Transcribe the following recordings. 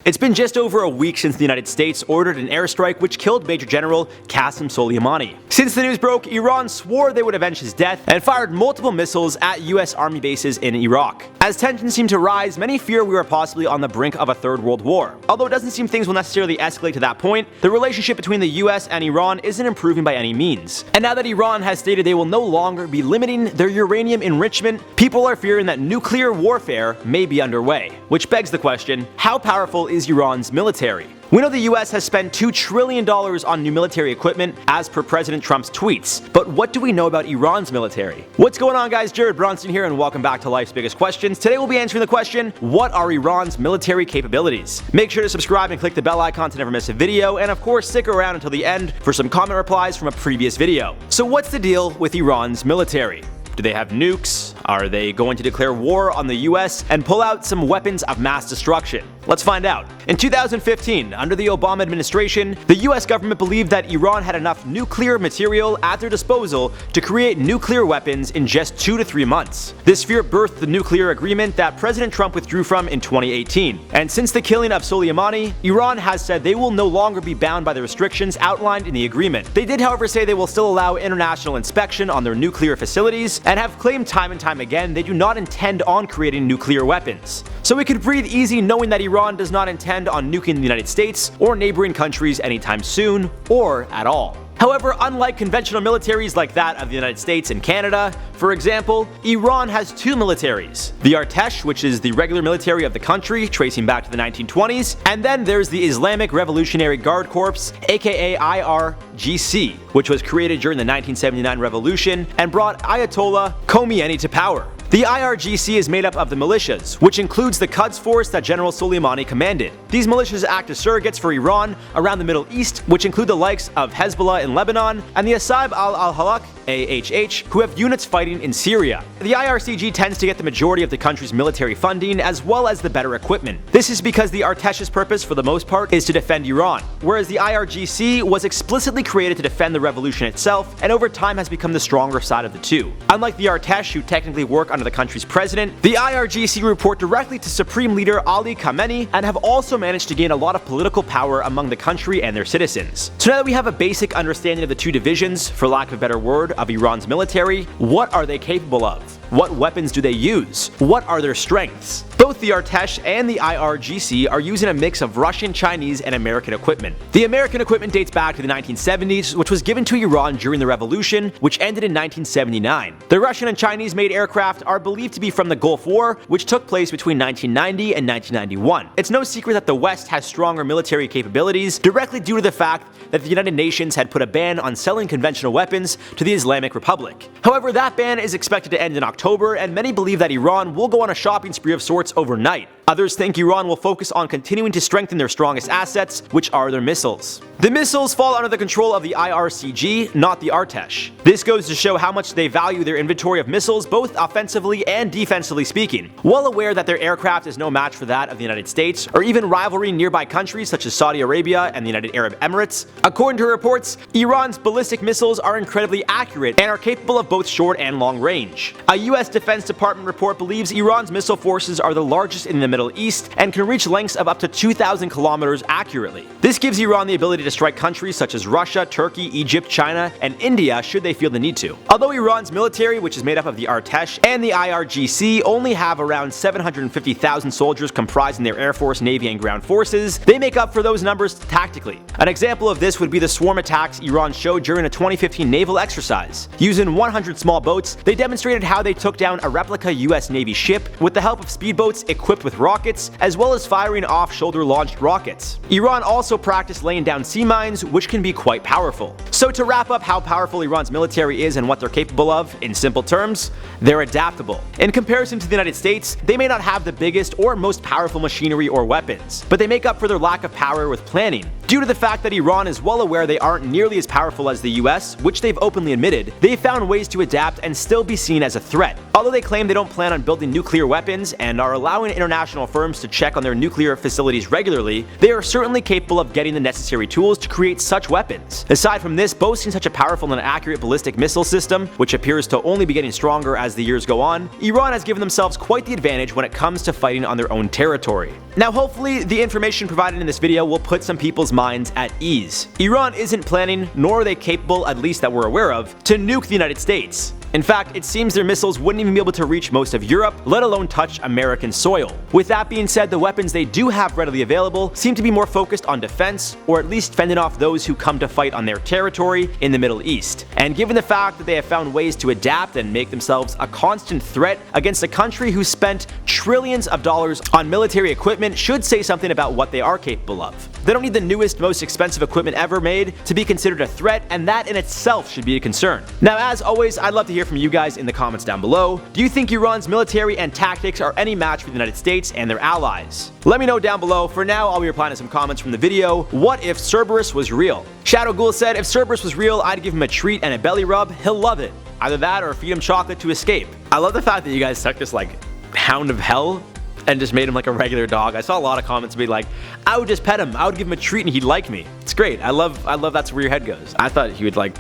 It's been just over a week since the United States ordered an airstrike which killed Major General Qassem Soleimani. Since the news broke, Iran swore they would avenge his death and fired multiple missiles at US Army bases in Iraq. As tensions seem to rise, many fear we are possibly on the brink of a third world war. Although it doesn't seem things will necessarily escalate to that point, the relationship between the US and Iran isn't improving by any means. And now that Iran has stated they will no longer be limiting their uranium enrichment, people are fearing that nuclear warfare may be underway. Which begs the question, how powerful is Iran's military? We know the US has spent $2 trillion on new military equipment as per President Trump's tweets, but what do we know about Iran's military? What's going on, guys? Jared Bronson here and welcome back to Life's Biggest Questions. Today we'll be answering the question, what are Iran's military capabilities? Make sure to subscribe and click the bell icon to never miss a video, and of course stick around until the end for some comment replies from a previous video. So what's the deal with Iran's military? Do they have nukes? Are they going to declare war on the US and pull out some weapons of mass destruction? Let's find out. In 2015, under the Obama administration, the US government believed that Iran had enough nuclear material at their disposal to create nuclear weapons in just 2 to 3 months. This fear birthed the nuclear agreement that President Trump withdrew from in 2018. And since the killing of Soleimani, Iran has said they will no longer be bound by the restrictions outlined in the agreement. They did, however, say they will still allow international inspection on their nuclear facilities and have claimed time and time again they do not intend on creating nuclear weapons. So we could breathe easy knowing that Iran does not intend on nuking the United States or neighboring countries anytime soon, or at all. However, unlike conventional militaries like that of the United States and Canada, for example, Iran has two militaries. The Artesh, which is the regular military of the country, tracing back to the 1920s, and then there's the Islamic Revolutionary Guard Corps, aka IRGC, which was created during the 1979 revolution and brought Ayatollah Khomeini to power. The IRGC is made up of the militias, which includes the Quds force that General Soleimani commanded. These militias act as surrogates for Iran around the Middle East, which include the likes of Hezbollah in Lebanon and the Asab al-Halak AHH, who have units fighting in Syria. The IRCG tends to get the majority of the country's military funding as well as the better equipment. This is because the Artesh's purpose for the most part is to defend Iran, whereas the IRGC was explicitly created to defend the revolution itself and over time has become the stronger side of the two. Unlike the Artesh, who technically work under the country's president, the IRGC report directly to Supreme Leader Ali Khamenei and have also managed to gain a lot of political power among the country and their citizens. So now that we have a basic understanding of the two divisions, for lack of a better word, of Iran's military, what are they capable of? What weapons do they use? What are their strengths? Both the Artesh and the IRGC are using a mix of Russian, Chinese, and American equipment. The American equipment dates back to the 1970s, which was given to Iran during the revolution, which ended in 1979. The Russian and Chinese-made aircraft are believed to be from the Gulf War, which took place between 1990 and 1991. It's no secret that the West has stronger military capabilities directly due to the fact that the United Nations had put a ban on selling conventional weapons to the Islamic Republic. However, that ban is expected to end in October, and many believe that Iran will go on a shopping spree of sorts overnight. Others think Iran will focus on continuing to strengthen their strongest assets, which are their missiles. The missiles fall under the control of the IRCG, not the Artesh. This goes to show how much they value their inventory of missiles, both offensively and defensively speaking. Well aware that their aircraft is no match for that of the United States, or even rivaling nearby countries such as Saudi Arabia and the United Arab Emirates. According to reports, Iran's ballistic missiles are incredibly accurate and are capable of both short and long range. A US Defense Department report believes Iran's missile forces are the largest in the Middle East and can reach lengths of up to 2,000 kilometers accurately. This gives Iran the ability to strike countries such as Russia, Turkey, Egypt, China, and India should they feel the need to. Although Iran's military, which is made up of the Artesh and the IRGC, only have around 750,000 soldiers comprising their Air Force, Navy, and ground forces, they make up for those numbers tactically. An example of this would be the swarm attacks Iran showed during a 2015 naval exercise. Using 100 small boats, they demonstrated how they took down a replica US Navy ship with the help of speedboats equipped with rockets, as well as firing off shoulder-launched rockets. Iran also practiced laying down sea mines, which can be quite powerful. So to wrap up how powerful Iran's military is and what they're capable of, in simple terms, they're adaptable. In comparison to the United States, they may not have the biggest or most powerful machinery or weapons, but they make up for their lack of power with planning, Due to the fact that Iran is well aware they aren't nearly as powerful as the US, which they've openly admitted, they've found ways to adapt and still be seen as a threat. Although they claim they don't plan on building nuclear weapons and are allowing international firms to check on their nuclear facilities regularly, they are certainly capable of getting the necessary tools to create such weapons. Aside from this, boasting such a powerful and accurate ballistic missile system, which appears to only be getting stronger as the years go on, Iran has given themselves quite the advantage when it comes to fighting on their own territory. Now hopefully the information provided in this video will put some people's minds at ease. Iran isn't planning, nor are they capable, at least that we're aware of, to nuke the United States. In fact, it seems their missiles wouldn't even be able to reach most of Europe, let alone touch American soil. With that being said, the weapons they do have readily available seem to be more focused on defense, or at least fending off those who come to fight on their territory in the Middle East. And given the fact that they have found ways to adapt and make themselves a constant threat against a country who spent trillions of dollars on military equipment, should say something about what they are capable of. They don't need the newest, most expensive equipment ever made to be considered a threat, and that in itself should be a concern. Now, as always, I'd love to hear from you guys in the comments down below. Do you think Iran's military and tactics are any match for the United States and their allies? Let me know down below. For now, I'll be replying to some comments from the video. What if Cerberus was real? Shadow Ghoul said, if Cerberus was real, I'd give him a treat and a belly rub. He'll love it. Either that or feed him chocolate to escape. I love the fact that you guys took this like hound of hell and just made him like a regular dog. I saw a lot of comments be like, I would just pet him, I would give him a treat and he'd like me. It's great. I love that's where your head goes. I thought he would like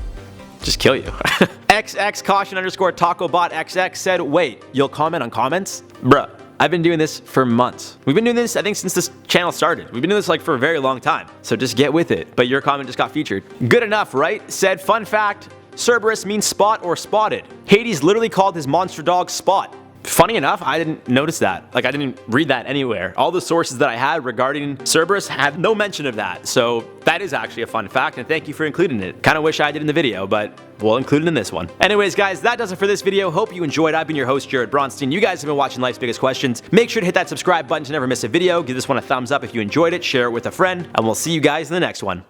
just kill you. XX caution underscore TacoBot XX said, wait, you'll comment on comments? Bruh, I've been doing this for months. We've been doing this, I think, since this channel started. We've been doing this like for a very long time. So just get with it. But your comment just got featured. Good enough, right? Said, fun fact, Cerberus means spot or spotted. Hades literally called his monster dog Spot. Funny enough, I didn't notice that. Like, I didn't read that anywhere. All the sources that I had regarding Cerberus had no mention of that. So that is actually a fun fact, and thank you for including it. Kind of wish I did in the video, but we'll include it in this one. Anyways, guys, that does it for this video. Hope you enjoyed. I've been your host, Jared Bronstein. You guys have been watching Life's Biggest Questions. Make sure to hit that subscribe button to never miss a video. Give this one a thumbs up if you enjoyed it. Share it with a friend, and we'll see you guys in the next one.